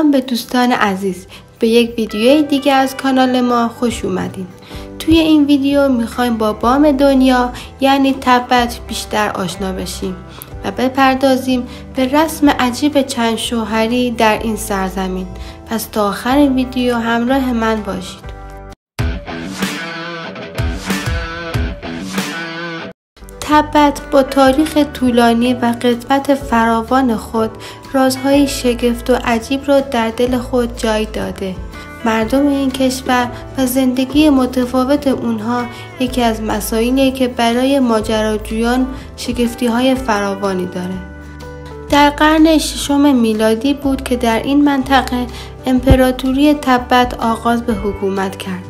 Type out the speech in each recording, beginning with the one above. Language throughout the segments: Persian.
سلام به دوستان عزیز، به یک ویدیوی دیگه از کانال ما خوش اومدین. توی این ویدیو میخوایم با بام دنیا یعنی تبت بیشتر آشنا بشیم و بپردازیم به رسم عجیب چند شوهری در این سرزمین. پس تا آخر ویدیو همراه من باشید. تبت با تاریخ طولانی و قدمت فراوان خود رازهای شگفت و عجیب را در دل خود جای داده. مردم این کشور و زندگی متفاوت اونها یکی از مسائلیه که برای ماجراجویان شگفتی‌های فراوانی داره. در قرن ششم میلادی بود که در این منطقه امپراتوری تبت آغاز به حکومت کرد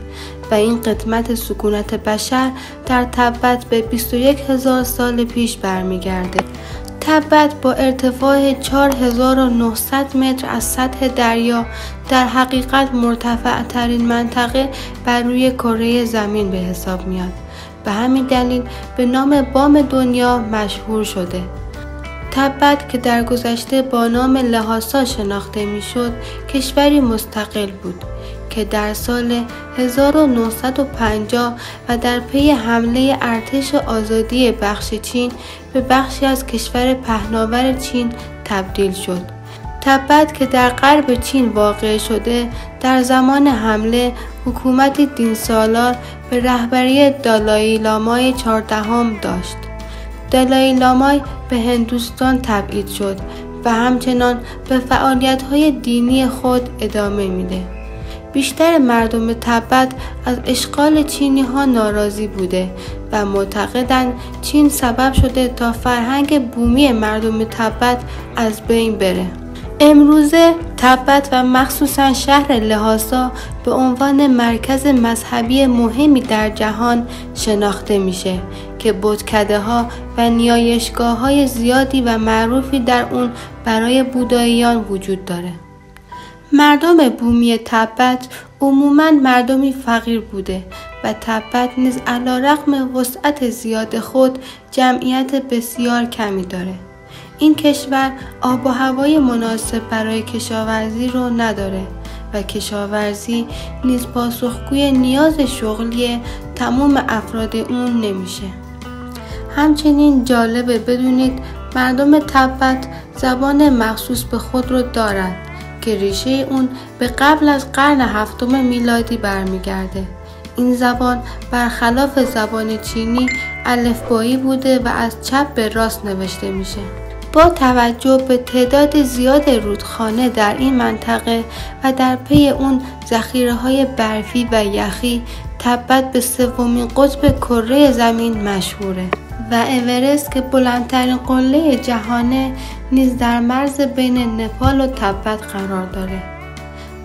و این قدمت سکونت بشر در تبت به 21,000 سال پیش برمیگرده. تبت با ارتفاع 4,900 متر از سطح دریا در حقیقت مرتفع ترین منطقه بر روی کره زمین به حساب میاد. به همین دلیل به نام بام دنیا مشهور شده. تبت که در گذشته با نام لحاسا شناخته میشد، کشوری مستقل بود که در سال 1950 و در پی حمله ارتش آزادی بخش چین به بخشی از کشور پهناور چین تبدیل شد. تبت که در غرب چین واقع شده، در زمان حمله حکومت دینسالار به رهبری دالای لامای 14 داشت. دالای لامای به هندوستان تبعید شد و همچنان به فعالیت‌های دینی خود ادامه میده. بیشتر مردم تبت از اشغال چینی ها ناراضی بوده و معتقدند چین سبب شده تا فرهنگ بومی مردم تبت از بین بره. امروزه تبت و مخصوصا شهر لحاسا به عنوان مرکز مذهبی مهمی در جهان شناخته میشه که بتکده ها و نیایشگاه های زیادی و معروفی در اون برای بوداییان وجود داره. مردم بومی تبت عموماً مردمی فقیر بوده و تبت نیز علیرغم وسعت زیاد خود جمعیت بسیار کمی داره. این کشور آب و هوای مناسب برای کشاورزی رو نداره و کشاورزی نیز پاسخگوی نیاز شغلی تمام افراد اون نمیشه. همچنین جالبه بدونید مردم تبت زبان مخصوص به خود رو دارند که ریشه اون به قبل از قرن 7 میلادی برمیگرده. این زبان برخلاف زبان چینی الفبایی بوده و از چپ به راست نوشته میشه. با توجه به تعداد زیاد رودخانه در این منطقه و در پی اون ذخیره‌های برفی و یخی، تبت به 3مین قطب کره زمین مشهوره و اورست که بلندترین قله جهانه نیز در مرز بین نپال و تبت قرار داره.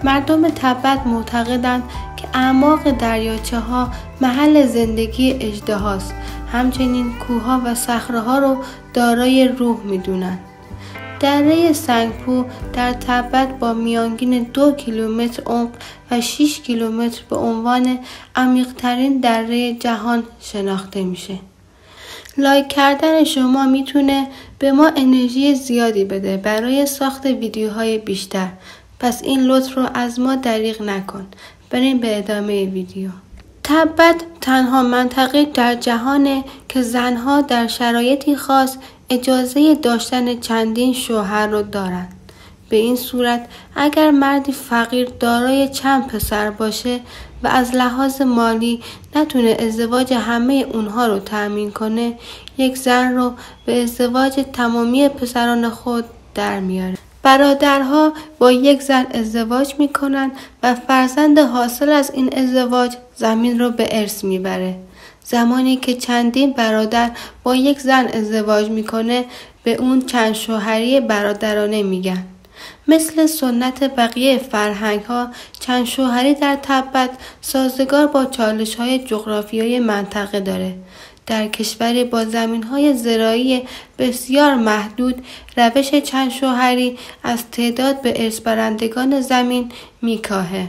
مردم تبت معتقدند که اعماق دریاچه ها محل زندگی اژدهاست. همچنین کوه‌ها و صخره‌ها رو دارای روح میدونن. دره سنگپو در تبت با میانگین 2 کیلومتر عمق و 6 کیلومتر به عنوان عمیق‌ترین دره جهان شناخته میشه. لایک کردن شما میتونه به ما انرژی زیادی بده برای ساخت ویدیوهای بیشتر. پس این لطف رو از ما دریغ نکن. بریم به ادامه ویدیو. تبت تنها منطقه در جهانه که زنها در شرایطی خاص اجازه داشتن چندین شوهر رو دارن. به این صورت اگر مردی فقیر دارای چند پسر باشه و از لحاظ مالی نتونه ازدواج همه اونها رو تأمین کنه، یک زن رو به ازدواج تمامی پسران خود در میاره. برادرها با یک زن ازدواج میکنن و فرزند حاصل از این ازدواج زمین رو به ارث میبره. زمانی که چندین برادر با یک زن ازدواج میکنه به اون چند شوهری برادرانه میگن. مثل سنت بقیه فرهنگ ها، چند شوهری در تبت سازگار با چالش های جغرافیایی منطقه داره. در کشوری با زمین‌های زراعی بسیار محدود، روش چند شوهری از تعداد به ارث برندگان زمین میکاهه.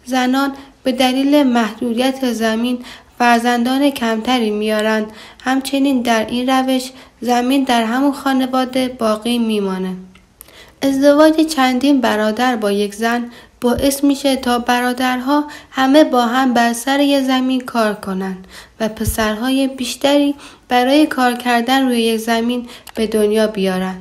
زنان به دلیل محدودیت زمین فرزندان کمتری میارند. همچنین در این روش زمین در همون خانواده باقی میمانه. ازدواج چندین برادر با یک زن باعث میشه تا برادرها همه با هم بر سر یک زمین کار کنن و پسرهای بیشتری برای کار کردن روی یک زمین به دنیا بیارن.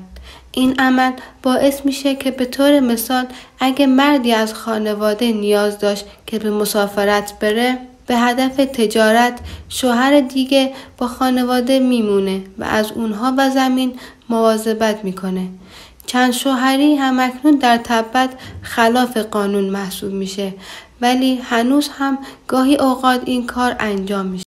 این عمل باعث میشه که به طور مثال اگه مردی از خانواده نیاز داشت که به مسافرت بره، به هدف تجارت، شوهر دیگه با خانواده میمونه و از اونها و زمین مواظبت میکنه. چند شوهری همکنون در تبت خلاف قانون محسوب میشه، ولی هنوز هم گاهی اوقات این کار انجام میشه.